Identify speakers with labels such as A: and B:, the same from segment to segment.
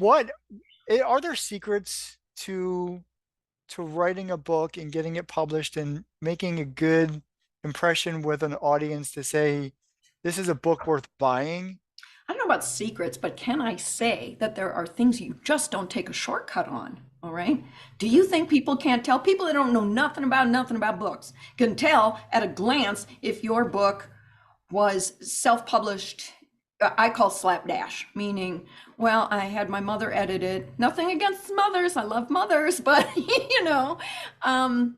A: what are there secrets to writing a book and getting it published and making a good impression with an audience to say this is a book worth buying?
B: I don't know about secrets, but can I say that there are things you just don't take a shortcut on? All right. Do you think people can't tell? People that don't know nothing about books can tell at a glance if your book was self-published. I call slapdash, meaning, well, I had my mother edit it. Nothing against mothers. I love mothers, but um,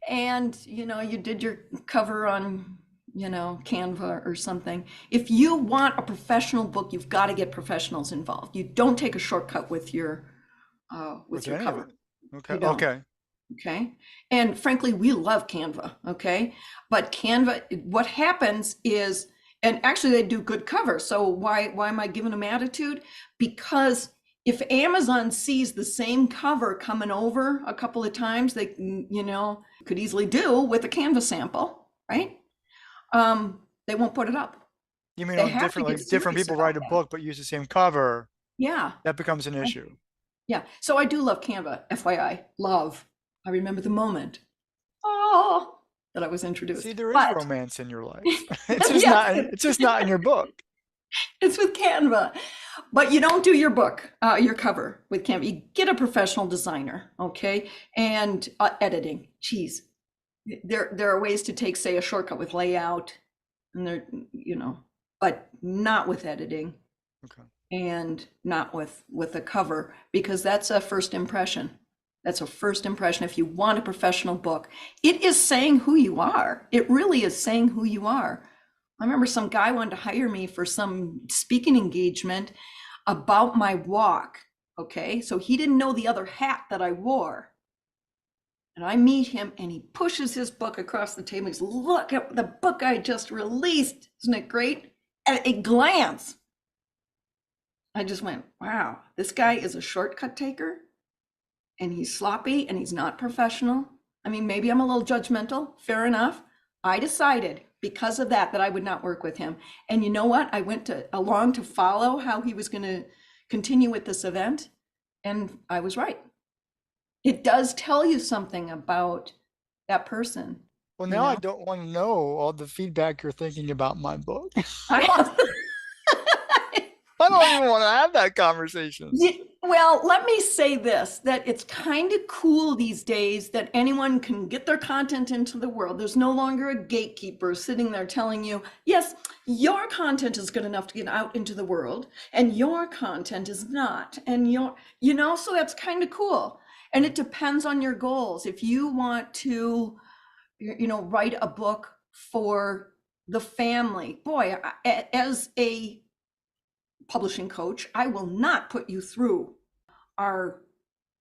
B: and you did your cover on Canva or something. If you want a professional book, you've got to get professionals involved. You don't take a shortcut with your
A: With any of it.
B: cover.
A: Okay.
B: You don't.
A: Okay.
B: Okay. And frankly, we love Canva. Okay. But Canva, what happens is, and actually they do good covers. So why am I giving them attitude? Because if Amazon sees the same cover coming over a couple of times, they could easily do with a Canva sample, right? They won't put it up.
A: You mean
B: They
A: on
B: have to
A: different,
B: get
A: like different
B: serious
A: people
B: about
A: write a
B: that.
A: book but use the same cover,
B: Yeah.
A: that becomes an issue.
B: Yeah. So I do love Canva, FYI. Love. I remember the moment. Oh, that I was
A: See,
B: introduced.
A: there is
B: But
A: romance in your life. It's just
B: yes,
A: not, it's just not in your book.
B: it's with Canva. But you don't do your book, your cover with Canva. You get a professional designer, okay? And editing. Geez, there are ways to take, say, a shortcut with layout, and but not with editing
A: Okay.
B: and not with a cover, because that's a first impression. That's a first impression. If you want a professional book, it is saying who you are. It really is saying who you are. I remember some guy wanted to hire me for some speaking engagement about my walk. Okay. So he didn't know the other hat that I wore. And I meet him and he pushes his book across the table. He's, look at the book I just released. Isn't it great? At a glance, I just went, wow, this guy is a shortcut taker and he's sloppy and he's not professional. I mean, maybe I'm a little judgmental, fair enough. I decided because of that I would not work with him. And you know what? I went along to follow how he was going to continue with this event, and I was right. It does tell you something about that person,
A: Well,
B: you
A: now I
B: know.
A: don't want to know all the feedback you're thinking about my book.
B: I,
A: I don't even want to have that conversation.
B: Well, let me say this, that it's kind of cool these days that anyone can get their content into the world. There's no longer a gatekeeper sitting there telling you, yes, your content is good enough to get out into the world, and your content is not. And so that's kind of cool. And it depends on your goals. If you want to, write a book for the family, boy, as a publishing coach, I will not put you through our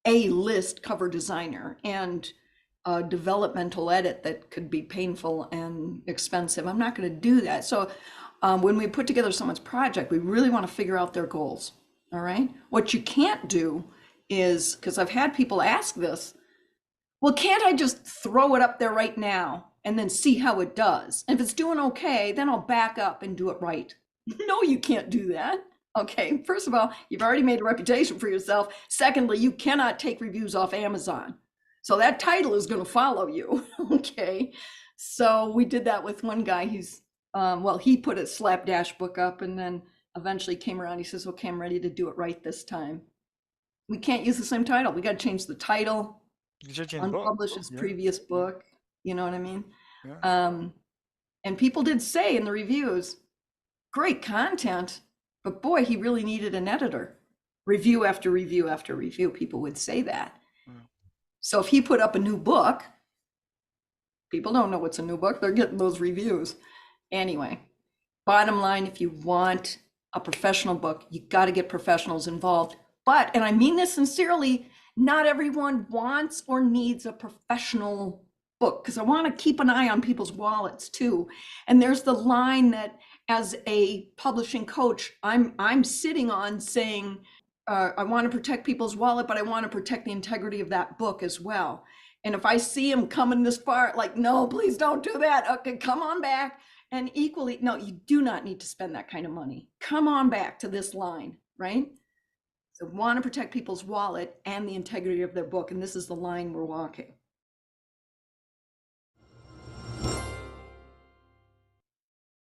B: A-list cover designer and a developmental edit that could be painful and expensive. I'm not going to do that. So when we put together someone's project, we really want to figure out their goals. All right. What you can't do is, because I've had people ask this, well, can't I just throw it up there right now and then see how it does? And if it's doing okay, then I'll back up and do it right. No, you can't do that. Okay, first of all, you've already made a reputation for yourself. Secondly, you cannot take reviews off Amazon. So that title is going to follow you. Okay, so we did that with one guy. He put a slapdash book up and then eventually came around. He says, okay, I'm ready to do it right this time. We can't use the same title. We got to change the title,
A: You should change the book.
B: unpublish his
A: Yeah.
B: previous book. You know what I mean?
A: Yeah.
B: And people did say in the reviews, great content, but boy, he really needed an editor. Review after review after review, people would say that.
A: Yeah.
B: So if he put up a new book, people don't know what's a new book. They're getting those reviews. Anyway, bottom line, if you want a professional book, you got to get professionals involved. But, and I mean this sincerely, not everyone wants or needs a professional book, because I want to keep an eye on people's wallets too. And there's the line that as a publishing coach, I'm sitting on saying, I want to protect people's wallet, but I want to protect the integrity of that book as well. And if I see him coming this far, like, no, please don't do that. Okay, come on back. And equally, no, you do not need to spend that kind of money. Come on back to this line, right? So want to protect people's wallet and the integrity of their book, and this is the line we're walking.